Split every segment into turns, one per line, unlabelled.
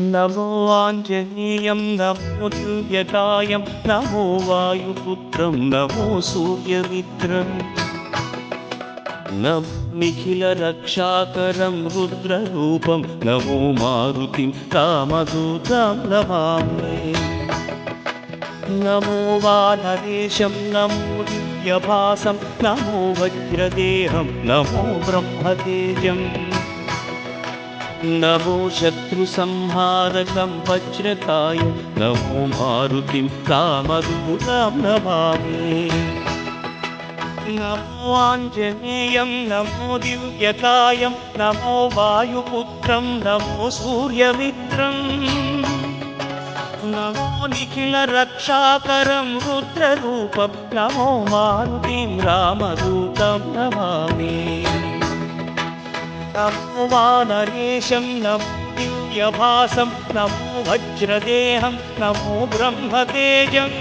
नमो आञ्जनेयं नमो दिव्यकायं नमो वायुपुत्रं नमो सूर्यमित्रम् नमो निखिलरक्षाकरं रुद्ररूपं नमो मारुतिं रामदूतं नमामि। नमो वानरेशं नमो दिव्यभासं नमो वज्रदेहं नमो ब्रह्मतेजम् नमो शत्रुसंहारकं वज्रकायं नमो मारुतिं रामदूतं नमामि। नमो आञ्जनेयं नमो दिव्यकायं नमो वायुपुत्रं नमो सूर्यमित्रम् नमो निखिलरक्षाकरं रुद्ररूपं नमो मारुतिं रामदूतं नमामि। नमो वानरेशं नमो दिव्यभासं नमो वज्रदेहं नमो ब्रह्मतेजम्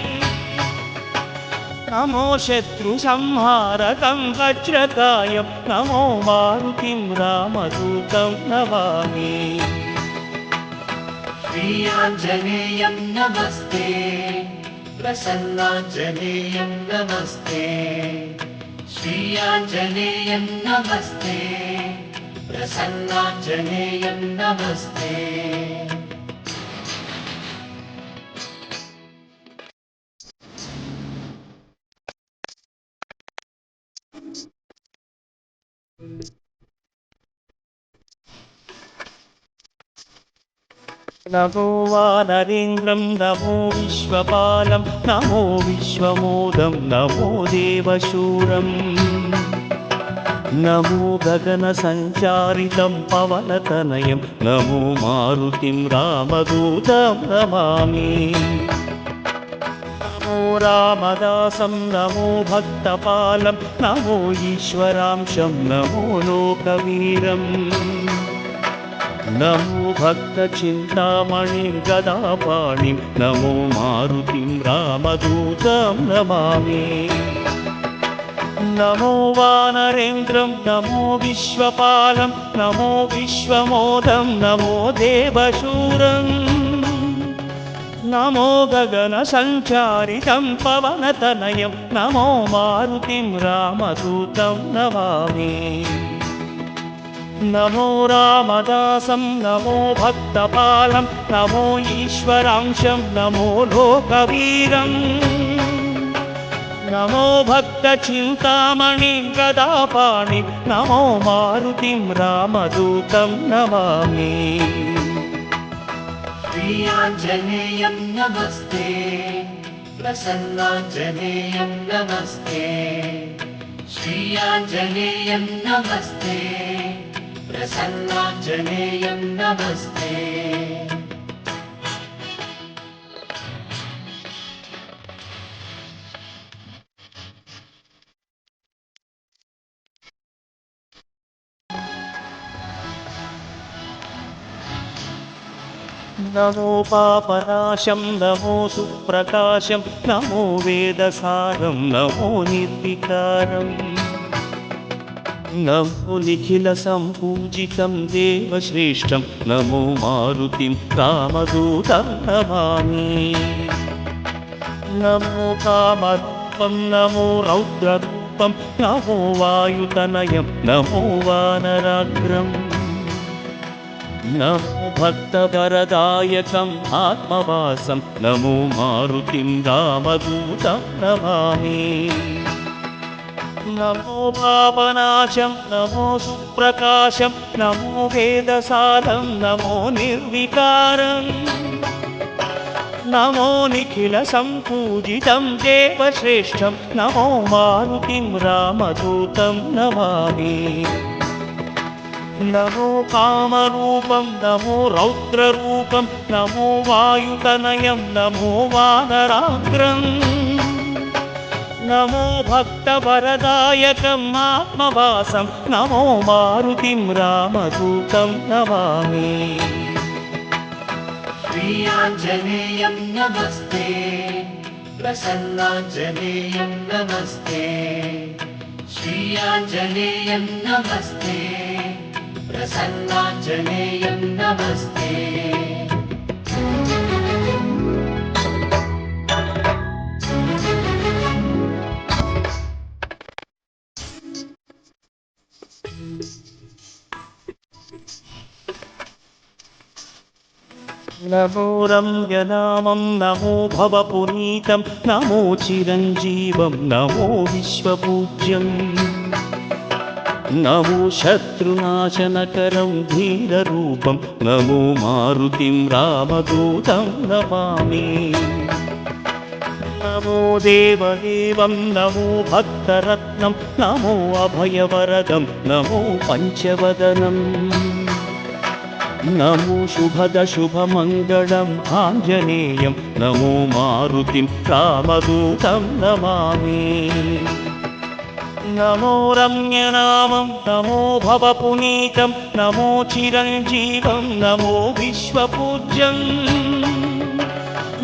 नमो शत्रुसंहारकं वज्रकायं नमो मारुतिं रामदूतं नमामि।
श्री आञ्जनेयं नमस्ते प्रसन्नाञ्जनेयं नमस्ते श्री आञ्जनेयं नमस्ते प्रसन्नाञ्जनेयं नमस्ते।
नमो वानरेन्द्रं नमो विश्वपालं नमो विश्वमोदं नमो देवशूरम् नमो गगनसञ्चारितं पवनतनयं नमो मारुतिं रामदूतं नमामि। नमो रामदासं नमो भक्तपालं नमो ईश्वरांशं नमो लोकवीरम् नमो भक्तचिन्तामणिं गदापाणिं नमो मारुतिं रामदूतं नमामि। नमो वानरेन्द्रं नमो विश्वपालं नमो विश्वमोदं नमो देवशूरम् नमो गगनसञ्चारितं पवनतनयं नमो मारुतिं रामदूतं नमामि। नमो रामदासं नमो भक्तपालं नमो ईश्वरांशं नमो लोकवीरम् नमो भक्तचिन्तामणिं गदापाणिं नमो मारुतिं रामदूतं नमामि।
श्री आञ्जनेयं नमस्ते प्रसन्नाञ्जनेयं नमस्ते श्री आञ्जनेयं नमस्ते प्रसन्नाञ्जनेयं नमस्ते।
नमो पापनाशं नमो सुप्रकाशं नमो वेदसारं नमो निर्विकारम् नमो निखिलसम्पूजितं देवश्रेष्ठं नमो मारुतिं रामदूतं नमामि। नमो कामरूपं नमो रौद्ररूपं नमो वायुतनयं नमो वानराग्रम् नमो भक्तवरदायकम् आत्मवासं नमो मारुतिं रामदूतं नमामि। नमो पापनाशं नमो सुप्रकाशं नमो वेदसारं नमो निर्विकारम् नमो निखिलसम्पूजितं देवश्रेष्ठं नमो मारुतिं रामदूतं नमामि। नमो कामरूपं नमो रौद्ररूपं नमो वायुतनयं नमो वानराग्रम् नमो भक्तवरदायकम् आत्मवासं नमो मारुतिं रामदूतं नमामि।
श्री आञ्जनेयं नमस्ते प्रसन्नाञ्जनेयं नमस्ते श्री आञ्जनेयं नमस्ते प्रसन्नाञ्जनेयं नमस्ते।
నమో రమ్యనామం నమో భవపునీతం నమో చిరంజీవం నమో విశ్వపూజ్యం నమో శత్రునాశనకరం ధీరరూపం నమో మారుతిం రామదూతం నమామి నమో దేవదేవం నమో భక్తరత్నం నమో అభయవరదం నమో పంచవదనం నమో శుభమంగళం ఆంజనేయం నమో మారుతిం రామదూతం నమామి నమో రమ్యనామం నమో భవపునీతం నమో చిరంజీవం నమో విశ్వపూజ్యం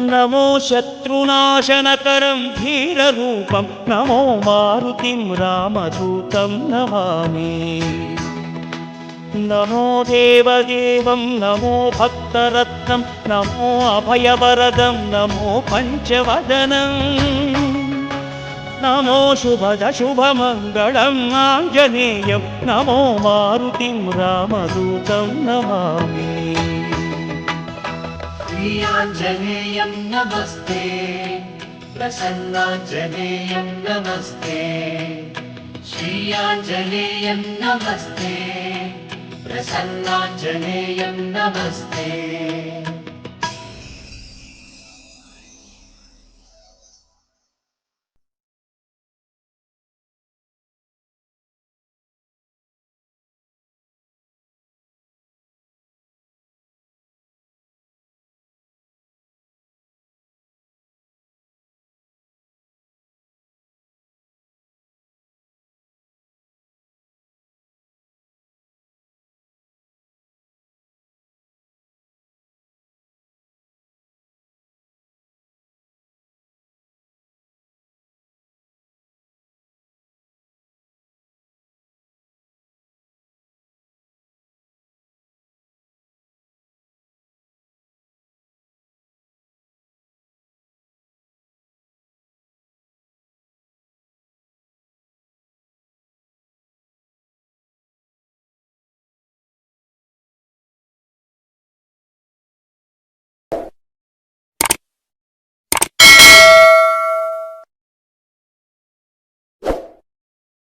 నమో శత్రునాశనకరం ధీరరూపం నమో మారుతిం రామదూతం నమామి నమో దేవదేవం నమో భక్తరత్నం నమో అభయవరదం నమో పంచవదనం నమో శుభమంగళం ఆంజనేయం నమో మారుతిం రామదూతం నమామి
श्रीयाञ्जनेयं नमस्ते प्रसन्नाञ्जनेयं नमस्ते श्रीयाञ्जनेयं नमस्ते प्रसन्नाञ्जनेयं नमस्ते